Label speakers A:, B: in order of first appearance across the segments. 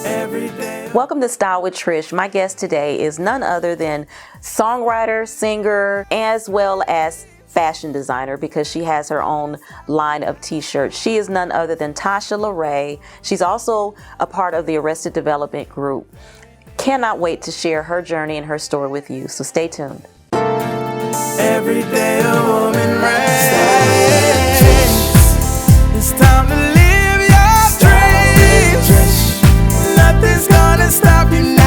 A: Welcome to Style with Trish. My guest today is none other than songwriter, singer, as well as fashion designer, because she has her own line of t-shirts. She is none other than Tasha LaRae. She's also a part of the Arrested Development group. Cannot wait to share her journey and her story with you, so stay tuned.
B: Every day a woman reigns. It's time to live your dreams. Nothing's gonna stop you now.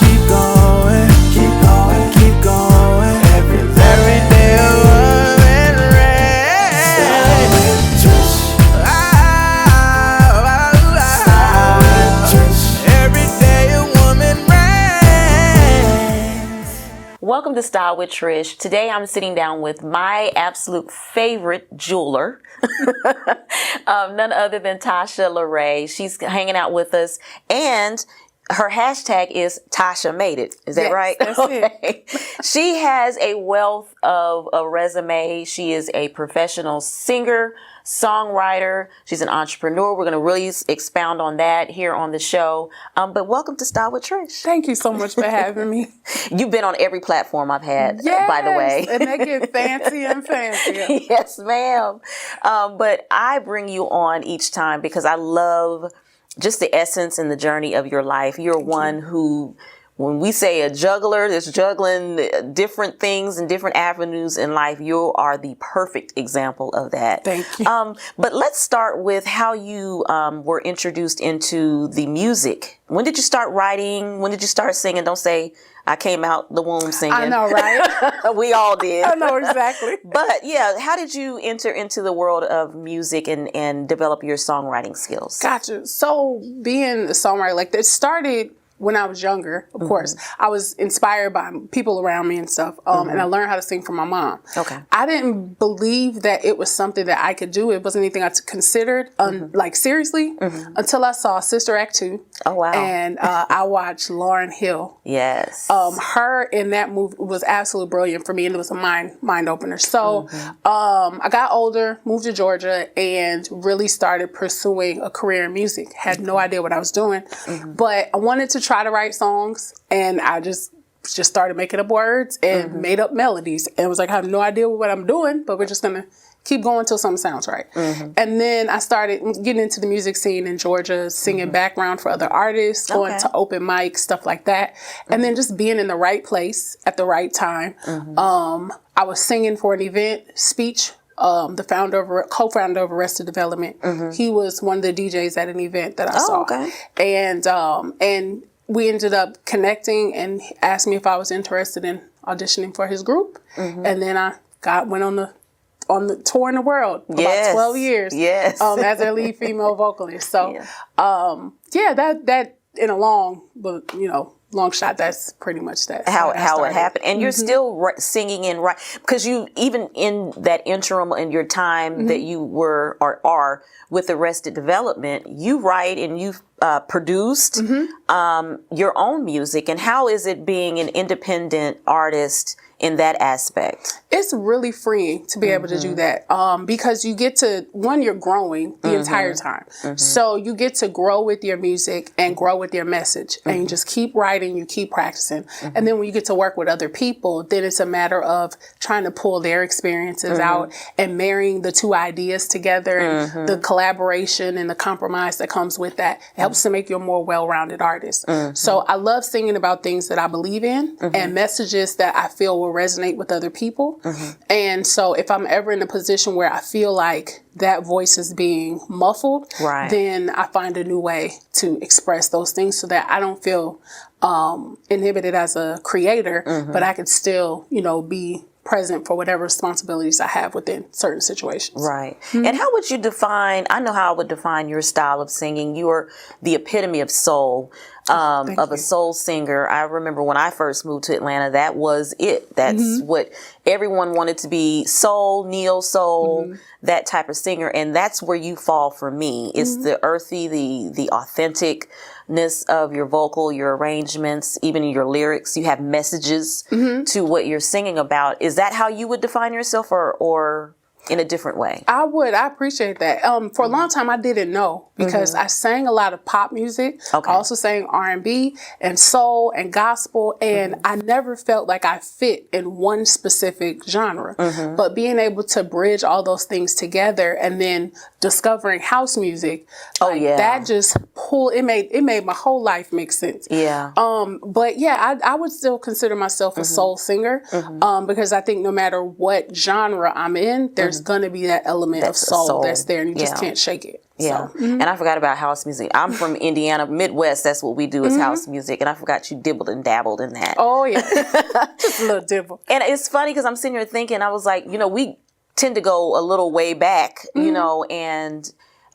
B: Keep going, keep going, keep going. Every day a woman reigns. Every day a woman reigns.
A: Welcome to Style with Trish. Today I'm sitting down with my absolute favorite jeweler, none other than Tasha LaRae. She's hanging out with us, and her hashtag is Tasha Made It. Is that right?
C: That's
A: it. She has a wealth of a resume. She is a professional singer, songwriter. She's an entrepreneur. We're going to really expound on that here on the show. But welcome to Style with Trish.
C: Thank you so much for having me.
A: You've been on every platform I've had, by the way.
C: And they get fancy and fancier.
A: Yes, ma'am. But I bring you on each time because I love just the essence and the journey of your life. You're one who, when we say a juggler that's juggling different things and different avenues in life, you are the perfect example of that.
C: Thank you.
A: But let's start with how you were introduced into the music. When did you start writing? When did you start singing? Don't say I came out the womb singing.
C: I know, right?
A: We all did.
C: I know exactly.
A: But yeah, how did you enter into the world of music and develop your songwriting skills?
C: Gotcha. So being a songwriter, like that started when I was younger, of course. I was inspired by people around me and stuff. And I learned how to sing from my mom.
A: Okay.
C: I didn't believe that it was something that I could do. It wasn't anything I considered, like seriously, until I saw Sister Act 2.
A: Oh, wow.
C: And I watched Lauryn Hill.
A: Yes.
C: Her in that movie was absolutely brilliant for me, and it was a mind opener. So I got older, moved to Georgia, and really started pursuing a career in music. Had no idea what I was doing, but I wanted to try to write songs, and I just started making up words and made up melodies, and was like, I have no idea what I'm doing, but we're just gonna keep going till something sounds right. And then I started getting into the music scene in Georgia, singing background for other artists, going to open mics, stuff like that. And then just being in the right place at the right time. I was singing for an event, Speech, the co-founder of Arrested Development. He was one of the DJs at an event that I saw.
A: Okay.
C: And we ended up connecting, and asked me if I was interested in auditioning for his group. And then I went on the tour in the world for about 12 years as their lead female vocalist. So, that in a long shot, that's pretty much that.
A: How it happened. And you're still singing and writing, because you, even in that interim in your time that you were or are with Arrested Development, you write and you've produced your own music. And how is it being an independent artist in that aspect?
C: It's really freeing to be able to do that, because you get to, you're growing the entire time. So you get to grow with your music and grow with your message, and you just keep writing, you keep practicing. And then when you get to work with other people, then it's a matter of trying to pull their experiences out and marrying the two ideas together, and the collaboration and the compromise that comes with that. It helps to make you a more well-rounded artist. So I love singing about things that I believe in and messages that I feel will resonate with other people. And so if I'm ever in a position where I feel like that voice is being muffled, then I find a new way to express those things so that I don't feel inhibited as a creator, but I could still, be present for whatever responsibilities I have within certain situations.
A: Right. And how would you define, I know how I would define your style of singing. You are the epitome of soul, of a soul singer. I remember when I first moved to Atlanta, that was it. That's what everyone wanted to be, soul, neo soul, that type of singer. And that's where you fall for me. It's the earthy, the authenticness of your vocal, your arrangements, even in your lyrics. You have messages to what you're singing about. Is that how you would define yourself, or in a different way?
C: I would. I appreciate that. For a long time, I didn't know because I sang a lot of pop music.
A: Okay.
C: I also sang R&B and soul and gospel, and I never felt like I fit in one specific genre. But being able to bridge all those things together and then discovering house music, that just it made my whole life make sense.
A: Yeah.
C: But yeah, I would still consider myself a soul singer because I think no matter what genre I'm in, there's gonna be that element of soul that's there, and you just can't shake it.
A: Yeah.
C: So,
A: And I forgot about house music. I'm from Indiana, Midwest. That's what we do is house music. And I forgot you dibbled and dabbled in that.
C: oh yeah, just a little dibble.
A: And it's funny because I'm sitting here thinking, I was like, we tend to go a little way back, and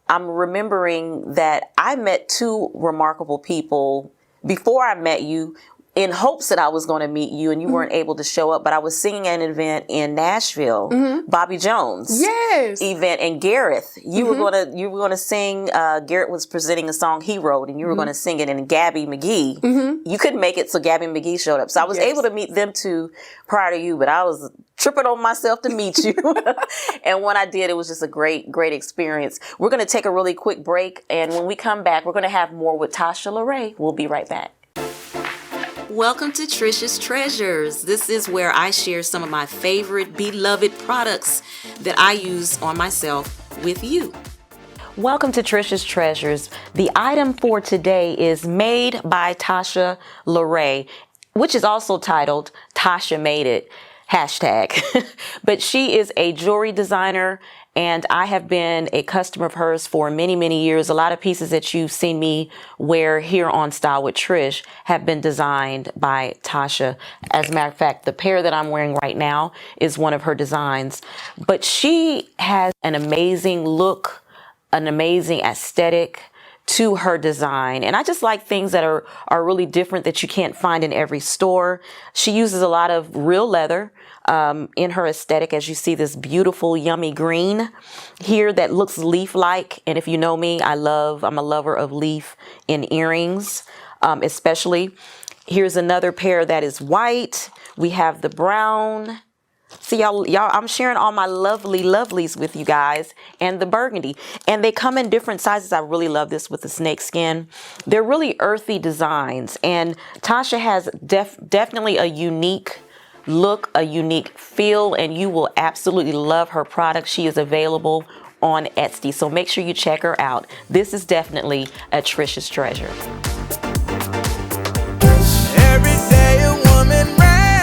A: I'm remembering that I met two remarkable people before I met you, in hopes that I was going to meet you, and you weren't able to show up. But I was singing at an event in Nashville, Bobby Jones event, and Gareth, you were going to sing. Gareth was presenting a song he wrote, and you were going to sing it. And Gabby McGee, you couldn't make it, so Gabby McGee showed up. So I was able to meet them two prior to you, but I was tripping on myself to meet you. And when I did, it was just a great experience. We're going to take a really quick break, and when we come back, we're going to have more with Tasha LaRae. We'll be right back. Welcome to Trish's Treasures. This is where I share some of my favorite beloved products that I use on myself with you. Welcome to Trish's Treasures. The item for today is made by Tasha LaRae, which is also titled Tasha Made It, hashtag. But she is a jewelry designer, and I have been a customer of hers for many, many years. A lot of pieces that you've seen me wear here on Style with Trish have been designed by Tasha. As a matter of fact, the pair that I'm wearing right now is one of her designs. But she has an amazing look, an amazing aesthetic to her design. And I just like things that are really different that you can't find in every store. She uses a lot of real leather in her aesthetic, as you see this beautiful, yummy green here that looks leaf-like. And if you know me, I'm a lover of leaf in earrings, especially. Here's another pair that is white. We have the brown. See, y'all, I'm sharing all my lovely lovelies with you guys, and the burgundy. And they come in different sizes. I really love this with the snake skin. They're really earthy designs. And Tasha has definitely a unique look, a unique feel, and you will absolutely love her product. She is available on Etsy, so make sure you check her out. This is definitely a Trish's Treasure.
B: Every day a woman ran.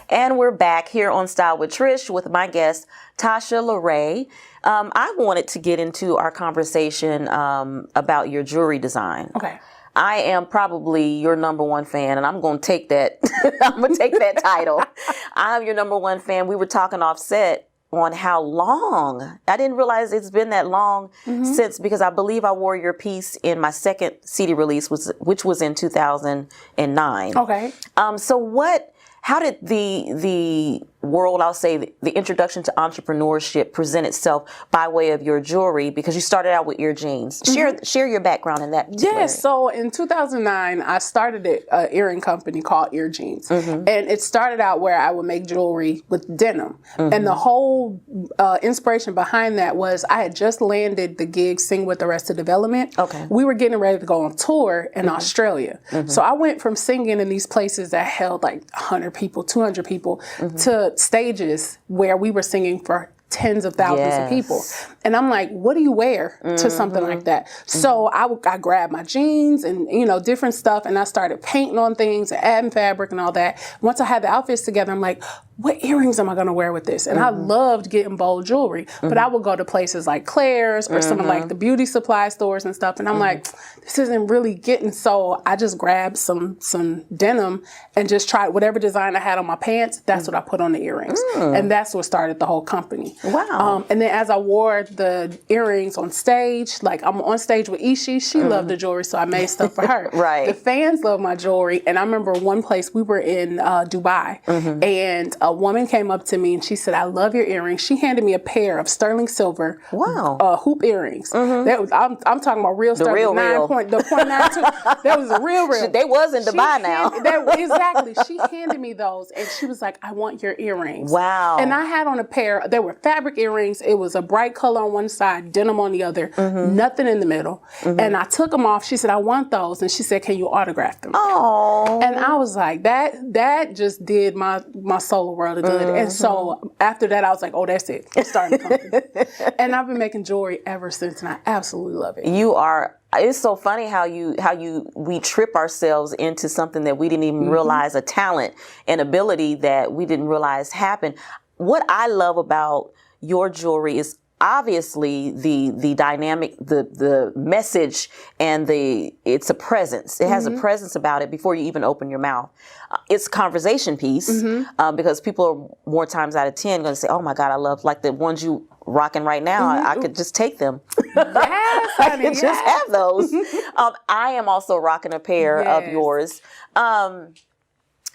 A: And we're back here on Style with Trish with my guest, Tasha LaRae. I wanted to get into our conversation about your jewelry design.
C: Okay.
A: I am probably your number one fan, and I'm going to take that. I'm going to take that title. I'm your number one fan. We were talking off set on how long. I didn't realize it's been that long since, because I believe I wore your piece in my second CD release, which was in 2009.
C: Okay.
A: So how did the world, I'll say the introduction to entrepreneurship present itself by way of your jewelry? Because you started out with Earjeans. Share your background in that particular area.
C: So in 2009, I started an earring company called Earjeans. And it started out where I would make jewelry with denim. And the whole inspiration behind that was I had just landed the gig Sing with Arrested Development.
A: Okay.
C: We were getting ready to go on tour in Australia. So I went from singing in these places that held like 100 people, 200 people, to stages where we were singing for tens of thousands of people. And I'm like, what do you wear to something like that? So I grabbed my jeans and, different stuff, and I started painting on things and adding fabric and all that. Once I had the outfits together, I'm like, what earrings am I going to wear with this? And I loved getting bold jewelry, but I would go to places like Claire's or some of like the beauty supply stores and stuff. And I'm like, this isn't really getting. So I just grabbed some denim and just tried whatever design I had on my pants. That's what I put on the earrings. And that's what started the whole company.
A: Wow.
C: And then as I wore the earrings on stage. Like I'm on stage with Ishi. She loved the jewelry, so I made stuff for her.
A: Right.
C: The fans love my jewelry. And I remember one place we were in Dubai, and a woman came up to me and she said, "I love your earrings." She handed me a pair of sterling silver hoop earrings. That was, I'm talking about real sterling.
A: Real.
C: The 0.92. That was a real.
A: They was in Dubai now.
C: Exactly. She handed me those and she was like, "I want your earrings."
A: Wow.
C: And I had on a pair, they were fabric earrings. It was a bright color on one side, denim on the other, nothing in the middle. And I took them off. She said, "I want those." And she said, "Can you autograph them?"
A: Oh.
C: And I was like, that just did my soul a world of good. And so after that, I was like, oh, that's it. I'm starting a company. And I've been making jewelry ever since, and I absolutely love it.
A: It's so funny how we trip ourselves into something that we didn't even realize, a talent and ability that we didn't realize happened. What I love about your jewelry is obviously the dynamic, the message, and it's a presence. It has a presence about it before you even open your mouth. It's a conversation piece because people are more times out of 10 going to say, "Oh my God, I love like the ones you rocking right now. I could just take them."
C: Yes,
A: I could just have those. I am also rocking a pair of yours.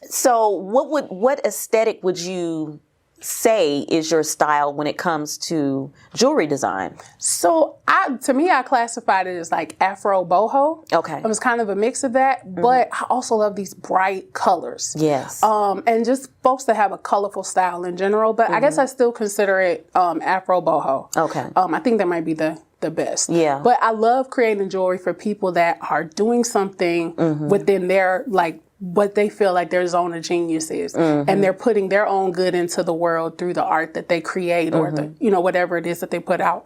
A: So what aesthetic would you say is your style when it comes to jewelry design?
C: So to me, I classified it as like Afro boho.
A: Okay.
C: It was kind of a mix of that, but I also love these bright colors.
A: Yes.
C: And just folks that have a colorful style in general, but I guess I still consider it Afro boho.
A: Okay.
C: I think that might be the best.
A: Yeah.
C: But I love creating jewelry for people that are doing something within their like what they feel like their zone of genius is, and they're putting their own good into the world through the art that they create or the whatever it is that they put out.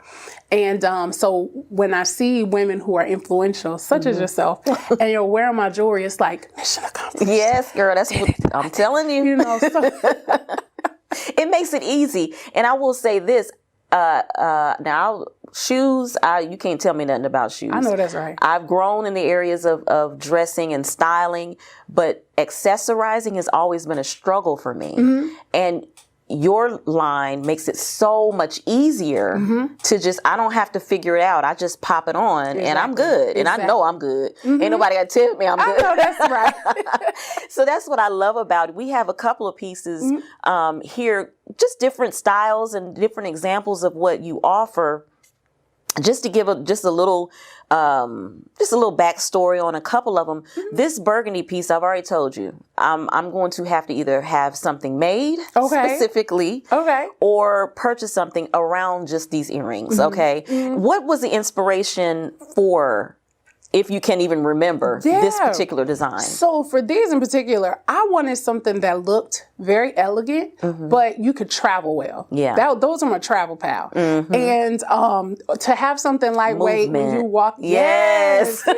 C: And so when I see women who are influential, such as yourself, and you're wearing my jewelry, it's like mission accomplished.
A: Yes, girl, that's what I'm telling you. It makes it easy, and I will say this. Now, shoes, you can't tell me nothing about shoes.
C: I know that's right.
A: I've grown in the areas of dressing and styling, but accessorizing has always been a struggle for me. And your line makes it so much easier to just, I don't have to figure it out. I just pop it on and I'm good. And I know I'm good. Ain't nobody got to tell me I'm good.
C: I know that's right.
A: So that's what I love about it. We have a couple of pieces here, just different styles and different examples of what you offer. Just to give a little backstory on a couple of them. This burgundy piece, I've already told you, I'm going to have to either have something made specifically, or purchase something around just these earrings. What was the inspiration for, if you can even remember, this particular design? So
C: for these in particular, I wanted something that looked very elegant, but you could travel well. Yeah. Those are my travel pal. And to have something lightweight when you walk. Yes. I'm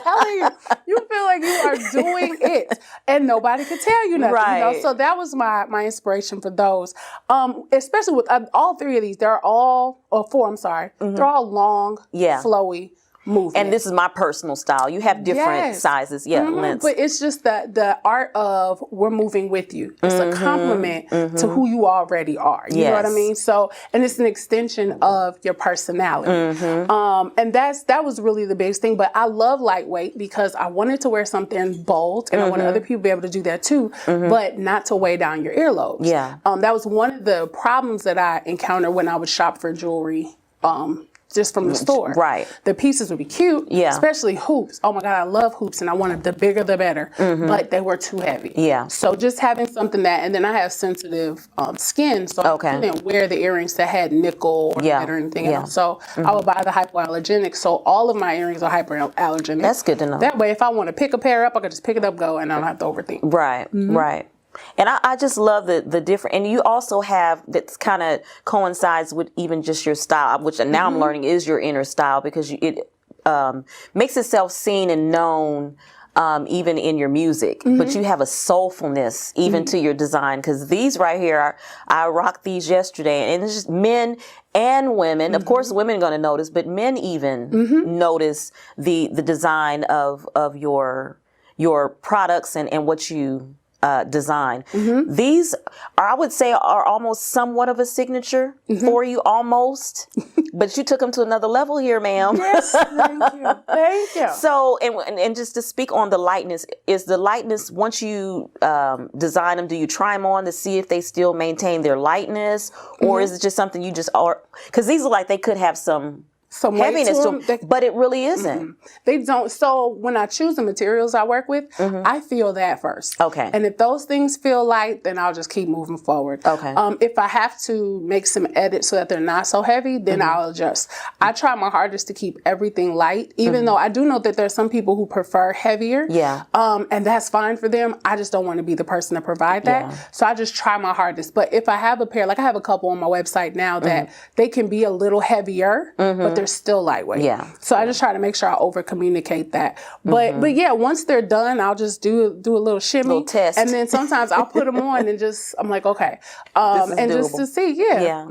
C: telling you, you feel like you are doing it and nobody can tell you nothing. Right. So that was my inspiration for those. Especially with all three of these, they're all, or four, I'm sorry. They're all long, flowy movement. And this is my personal style. You have different sizes, lengths. But it's just the art of we're moving with you. It's a compliment to who you already are. You know what I mean? So, and it's an extension of your personality. And that was really the biggest thing. But I love lightweight because I wanted to wear something bold, and I wanted other people to be able to do that too, but not to weigh down your earlobes. Yeah. That was one of the problems that I encountered when I would shop for jewelry. Just from the store. Right. The pieces would be cute. Yeah. Especially hoops. Oh my God, I love hoops and I wanted the bigger the better. But they were too heavy. Yeah. So just having something that, and then I have sensitive skin, so I couldn't wear the earrings that had nickel or lead or anything else. So I would buy the hypoallergenic. So all of my earrings are hypoallergenic. That's good to know. That way, if I want to pick a pair up, I could just pick it up, go, and I don't have to overthink. Right. Right. And I just love the different, and you also have, that kind of coincides with even just your style, which now I'm learning is your inner style, because it makes itself seen and known even in your music. But you have a soulfulness even to your design, because these right here, I rocked these yesterday, and it's just men and women. Of course, women are going to notice, but men even notice the design of your products and what you
A: design. These are, I would say, are almost somewhat of a signature for you, almost. But you took them to another level here, ma'am.
C: Yes, thank you. Thank you.
A: So, and just to speak on the lightness, is the lightness, once you design them, do you try them on to see if they still maintain their lightness? Or is it just something you just are, because these are like, they could have some heaviness to them, but it really isn't.
C: They don't. So when I choose the materials I work with, I feel that first.
A: Okay.
C: And if those things feel light, then I'll just keep moving forward.
A: Okay.
C: If I have to make some edits so that they're not so heavy, then I'll adjust. I try my hardest to keep everything light, even though I do know that there's some people who prefer heavier.
A: Yeah.
C: And that's fine for them. I just don't want to be the person to provide that.
A: Yeah.
C: So I just try my hardest. But if I have a pair, like I have a couple on my website now that they can be a little heavier, but they're still lightweight.
A: Yeah.
C: So I just try to make sure I over communicate that. But yeah, once they're done, I'll just do a little shimmy,
A: little test,
C: and then sometimes I'll put them on and just I'm like, okay, and
A: doable.
C: just to see, yeah.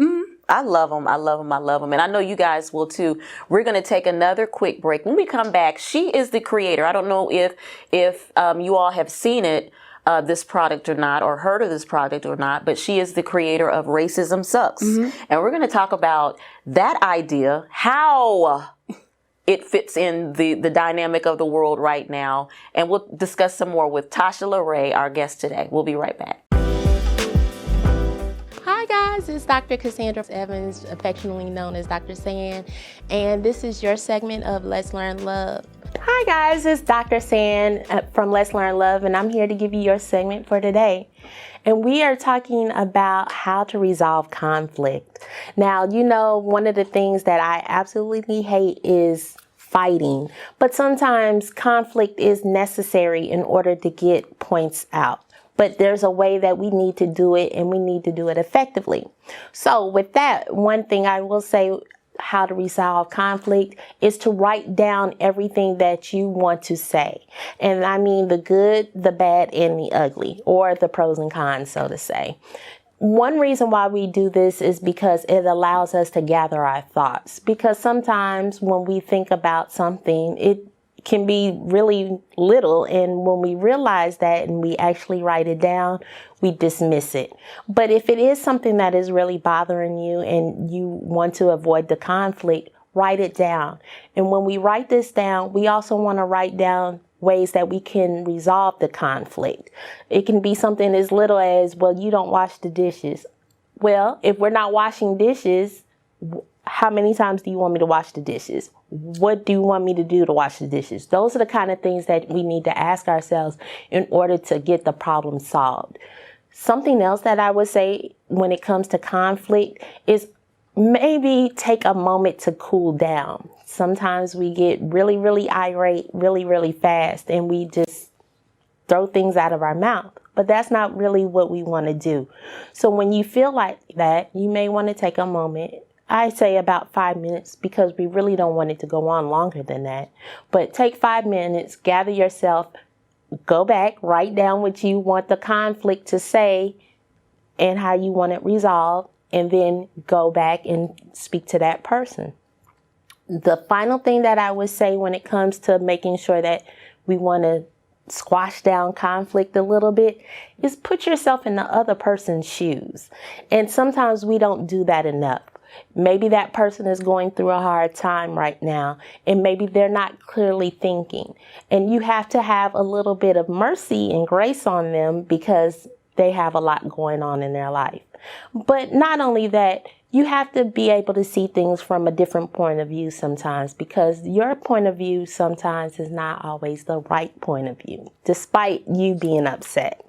A: I love them. I love them. I love them. And I know you guys will too. We're going to take another quick break. When we come back, she is the creator. I don't know if you all have seen it, this product or not, or heard of this product or not, but she is the creator of Racism Sucks. And we're going to talk about that idea, how it fits in the dynamic of the world right now. And we'll discuss some more with Tasha LaRae, our guest today. We'll be right back.
D: Hi guys, it's Dr. Cassandra Evans, affectionately known as Dr. San, and this is your segment of Let's Learn Love. Hi guys, it's Dr. San from Let's Learn Love, and I'm here to give you your segment for today. And we are talking about how to resolve conflict. Now, you know, one of the things that I absolutely hate is fighting, but sometimes conflict is necessary in order to get points out. But there's a way that we need to do it, and we need to do it effectively. So with that, one thing I will say how to resolve conflict is to write down everything that you want to say. And I mean the good, the bad, and the ugly, or the pros and cons, so to say. One reason why we do this is because it allows us to gather our thoughts. Because sometimes when we think about something, it can be really little, and when we realize that and we actually write it down, we dismiss it. But if it is something that is really bothering you and you want to avoid the conflict, write it down. And when we write this down, we also want to write down ways that we can resolve the conflict. It can be something as little as, well, you don't wash the dishes. Well, if we're not washing dishes, how many times do you want me to wash the dishes? What do you want me to do to wash the dishes? Those are the kind of things that we need to ask ourselves in order to get the problem solved. Something else that I would say when it comes to conflict is maybe take a moment to cool down. Sometimes we get really, really irate really, really fast, and we just throw things out of our mouth. But that's not really what we want to do. So when you feel like that, you may want to take a moment. I say about 5 minutes, because we really don't want it to go on longer than that. But take 5 minutes, gather yourself, go back, write down what you want the conflict to say and how you want it resolved, and then go back and speak to that person. The final thing that I would say when it comes to making sure that we want to squash down conflict a little bit is put yourself in the other person's shoes. And sometimes we don't do that enough. Maybe that person is going through a hard time right now, and maybe they're not clearly thinking. And you have to have a little bit of mercy and grace on them because they have a lot going on in their life. But not only that, you have to be able to see things from a different point of view sometimes, because your point of view sometimes is not always the right point of view, despite you being upset.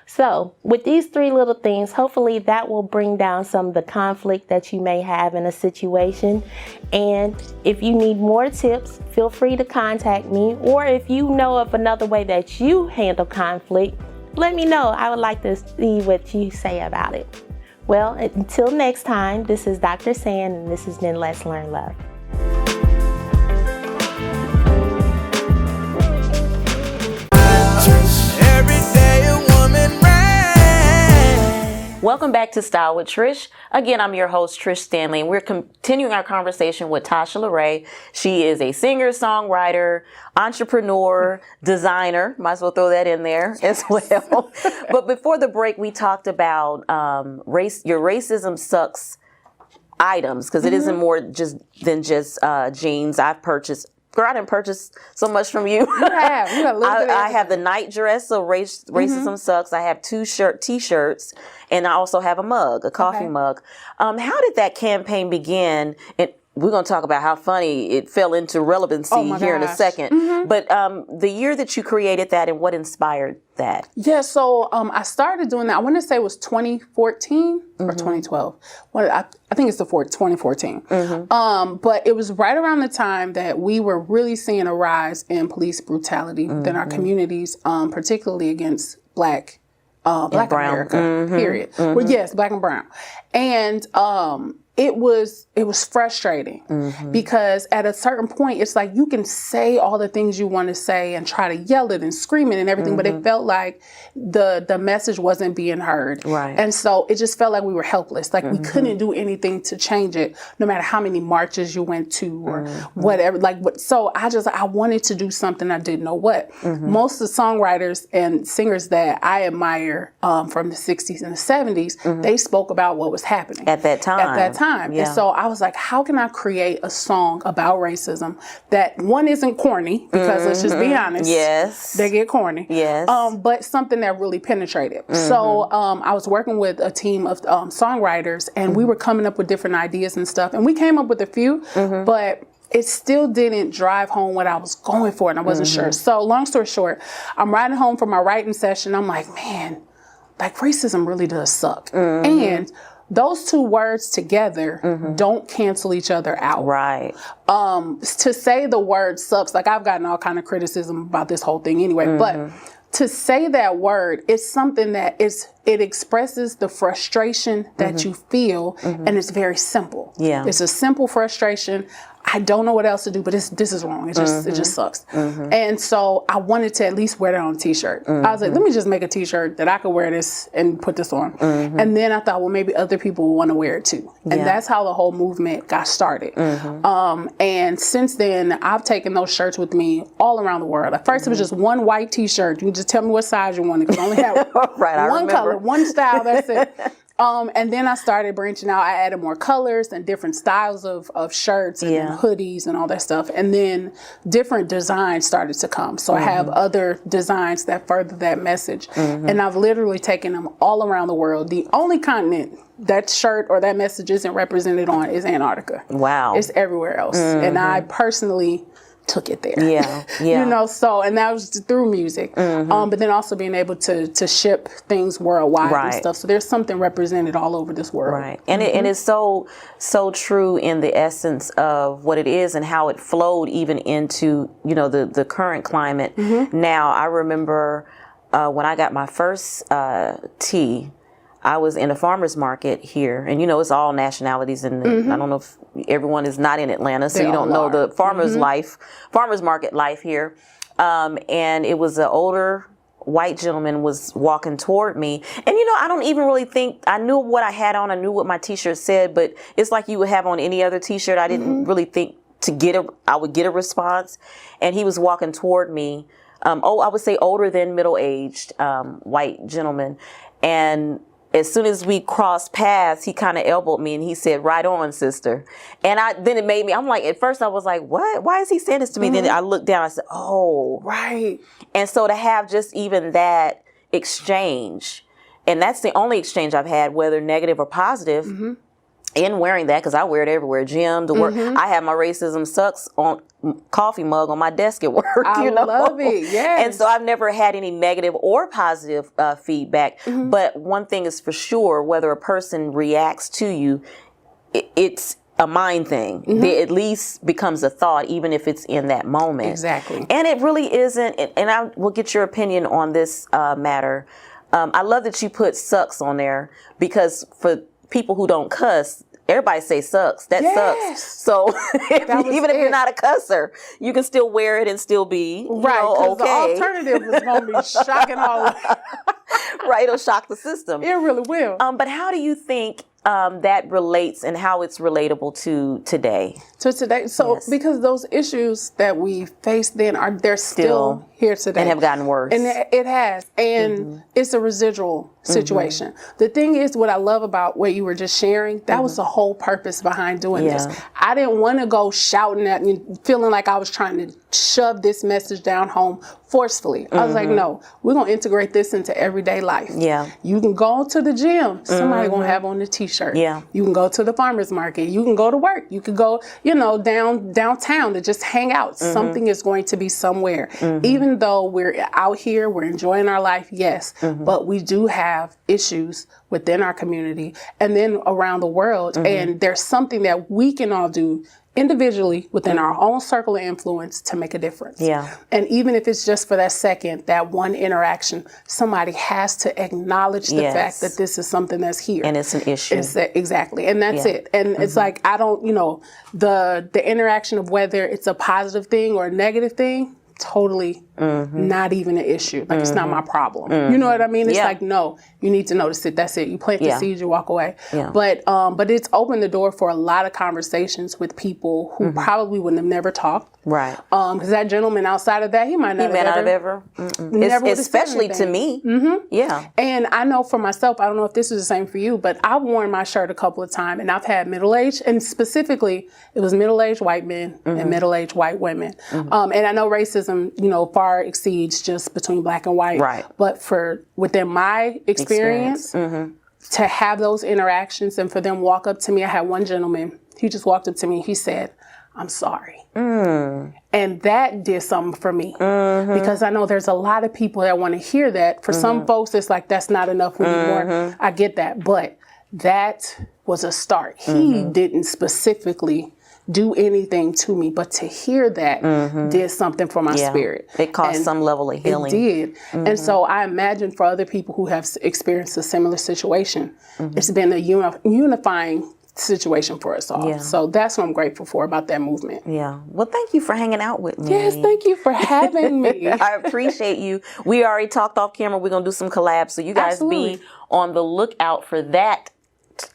D: So with these 3 little things, hopefully that will bring down some of the conflict that you may have in a situation. And if you need more tips, feel free to contact me. Or if you know of another way that you handle conflict, let me know. I would like to see what you say about it. Well, until next time, this is Dr. San, and this has been Let's Learn Love.
A: Welcome back to Style with Trish. Again, I'm your host, Trish Standley, and we're continuing our conversation with Tasha LaRae. She is a singer, songwriter, entrepreneur, designer. Might as well throw that in there as well. But before the break, we talked about your racism sucks items, because it isn't more than just jeans. I've purchased. Girl, I didn't purchase so much from you.
C: You have a little bit of
A: I have the night dress, so racism sucks. I have 2 t-shirts, and I also have a mug, a coffee mug. How did that campaign begin? And we're going to talk about how funny it fell into relevancy here in a second. But the year that you created that and what inspired that?
C: Yeah, so I started doing that. I want to say it was 2014 or 2012. I think it's 2014. But it was right around the time that we were really seeing a rise in police brutality in our communities, particularly against Black America. Period. Well, yes, Black and brown, and it was frustrating because at a certain point, it's like you can say all the things you want to say and try to yell it and scream it and everything, but it felt like the message wasn't being heard. Right. And so it just felt like we were helpless. Like we couldn't do anything to change it, no matter how many marches you went to or whatever. So I wanted to do something. I didn't know what. Most of the songwriters and singers that I admire from the 60s and the 70s, they spoke about what was happening
A: at that time.
C: Yeah. And so I was like, how can I create a song about racism that, one, isn't corny, because let's just be honest.
A: Yes.
C: They get corny.
A: Yes.
C: But something that really penetrated. So I was working with a team of songwriters, and we were coming up with different ideas and stuff. And we came up with a few, but it still didn't drive home what I was going for, and I wasn't sure. So long story short, I'm riding home from my writing session. I'm like, man, like racism really does suck. And those 2 words together don't cancel each other out. Right. To say the word sucks, like I've gotten all kind of criticism about this whole thing anyway, but to say that word is something that it expresses the frustration that you feel, and it's very simple. Yeah. It's a simple frustration. I don't know what else to do, but this is wrong. It just sucks. And so I wanted to at least wear that on a t-shirt. I was like, let me just make a t-shirt that I could wear this and put this on. And then I thought, well, maybe other people will want to wear it too. And that's how the whole movement got started. And since then, I've taken those shirts with me all around the world. At first, it was just one white t-shirt. You can just tell me what size you wanted, because I only have one color, one style, that's it. And then I started branching out. I added more colors and different styles of shirts and hoodies and all that stuff. And then different designs started to come. So I have other designs that further that message. And I've literally taken them all around the world. The only continent that shirt or that message isn't represented on is Antarctica. Wow. It's everywhere else. And I personally took it there. Yeah. You know, so, and that was through music. But then also being able to ship things worldwide and stuff. So there's something represented all over this world. Right.
A: And it is so true in the essence of what it is and how it flowed even into, you know, the current climate. Now, I remember when I got my first tee, I was in a farmer's market here, and you know, it's all nationalities, and I don't know if everyone is not in Atlanta, so you don't know the farmer's market life here. And it was an older white gentleman was walking toward me, and you know, I don't even really think I knew what I had on. I knew what my t-shirt said, but it's like you would have on any other t-shirt. I didn't really think I would get a response. And he was walking toward me. I would say older than middle-aged white gentleman, and as soon as we crossed paths, he kind of elbowed me and he said, "Right on, sister." And then it made me, I'm like, at first I was like, what? Why is he saying this to me? Then I looked down, I said, oh. Right. And so to have just even that exchange, and that's the only exchange I've had, whether negative or positive, in wearing that, because I wear it everywhere. Gym, to work. I have my Racism Sucks on coffee mug on my desk at work.
C: I love it. Yes.
A: And so I've never had any negative or positive feedback. But one thing is for sure, whether a person reacts to you, it's a mind thing. It at least becomes a thought, even if it's in that moment. Exactly. And it really isn't. And I will get your opinion on this matter. I love that you put sucks on there, because for people who don't cuss, everybody say sucks. That
C: Yes.
A: sucks. So even if
C: it.
A: you're not a cusser, you can still wear it and still be
C: Right, because
A: okay.
C: the alternative was going to be shocking all.
A: Right, it'll shock the system.
C: It really will.
A: But how do you think that relates and how it's relatable to today?
C: To today, so
A: Yes.
C: because those issues that we faced then they're still here today
A: and have gotten worse.
C: and it has, and it's a residual situation. The thing is, what I love about what you were just sharing, that was the whole purpose behind doing this. I didn't want to go shouting at and feeling like I was trying to shove this message down home forcefully. I was like, no, we're gonna integrate this into everyday life.
A: Yeah.
C: You can go to the gym, somebody gonna have on the t-shirt.
A: Yeah.
C: You can go to the farmer's market, you can go to work, you can go, downtown to just hang out. Something is going to be somewhere. Even though we're out here, we're enjoying our life, yes, but we do have issues within our community and then around the world. And there's something that we can all do individually within our own circle of influence to make a difference.
A: Yeah.
C: And even if it's just for that second, that one interaction, somebody has to acknowledge the fact that this is something that's here.
A: And it's an issue.
C: Exactly. And that's it. And it's like, I don't, the interaction of whether it's a positive thing or a negative thing, totally not even an issue. Like, it's not my problem. You know what I mean? It's like, no, you need to notice it. That's it. You plant the seeds, you walk away.
A: Yeah.
C: But it's opened the door for a lot of conversations with people who probably wouldn't have never talked.
A: Right.
C: Because that gentleman outside of that, he might not have ever. Never would've said
A: Especially to
C: anything.
A: me. Yeah.
C: And I know for myself, I don't know if this is the same for you, but I've worn my shirt a couple of times and I've had middle-aged, and specifically it was middle-aged white men and middle-aged white women. And I know racism, far exceeds just between black and white.
A: Right.
C: But within my experience, to have those interactions and for them walk up to me, I had one gentleman, he just walked up to me, he said, "I'm sorry." And that did something for me because I know there's a lot of people that want to hear that. For some folks, it's like, that's not enough, we need more. I get that. But that was a start. He didn't specifically do anything to me, but to hear that did something for my spirit.
A: It caused some level of healing.
C: It did. And so I imagine for other people who have experienced a similar situation, it's been a unifying situation for us all.
A: Yeah.
C: So that's what I'm grateful for about that movement.
A: Yeah. Well, thank you for hanging out with me.
C: Yes, thank you for having me.
A: I appreciate you. We already talked off camera. We're going to do some collabs. So you guys be on the lookout for that.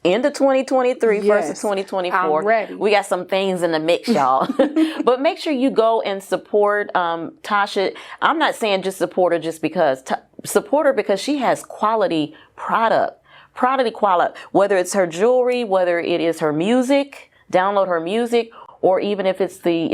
A: End of 2023, first of 2024.
C: I'm ready.
A: We got some things in the mix, y'all. But make sure you go and support Tasha. I'm not saying just support her just because. Support her because she has quality product. Quality, whether it's her jewelry, whether it is her music, download her music, or even if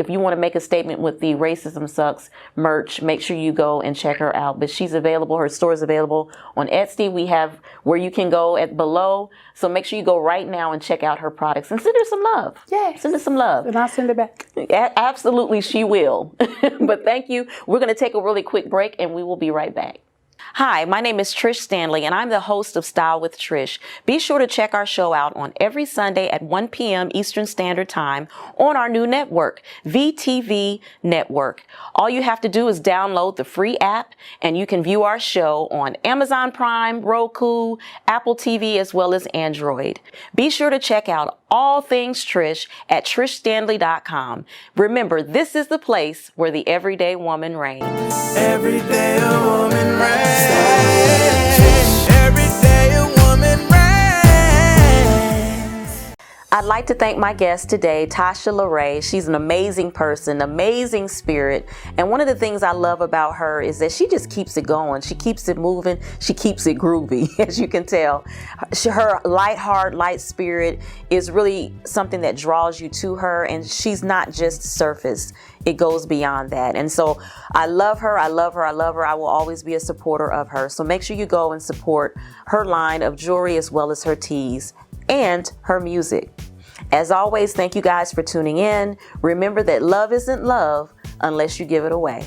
A: you want to make a statement with the Racism Sucks merch, make sure you go and check her out. But she's available, her store is available on Etsy. We have where you can go below. So make sure you go right now and check out her products and send her some love.
C: Yes.
A: Send her some love.
C: And I'll send it back.
A: Absolutely, she will. But thank you. We're going to take a really quick break and we will be right back. Hi, my name is Trish Standley, and I'm the host of Style with Trish. Be sure to check our show out on every Sunday at 1 p.m. Eastern Standard Time on our new network, VTV Network. All you have to do is download the free app, and you can view our show on Amazon Prime, Roku, Apple TV, as well as Android. Be sure to check out all things Trish at trishstanley.com. Remember, this is the place where the everyday woman reigns.
B: Every day a woman reigns. Every day a woman reigns.
A: I'd like to thank my guest today, Tasha LaRae. She's an amazing person, amazing spirit. And one of the things I love about her is that she just keeps it going. She keeps it moving. She keeps it groovy, as you can tell. Her light heart, light spirit is really something that draws you to her. And she's not just surface. It goes beyond that. And so I love her. I love her. I love her. I will always be a supporter of her. So make sure you go and support her line of jewelry as well as her tees and her music. As always, thank you guys for tuning in. Remember that love isn't love unless you give it away.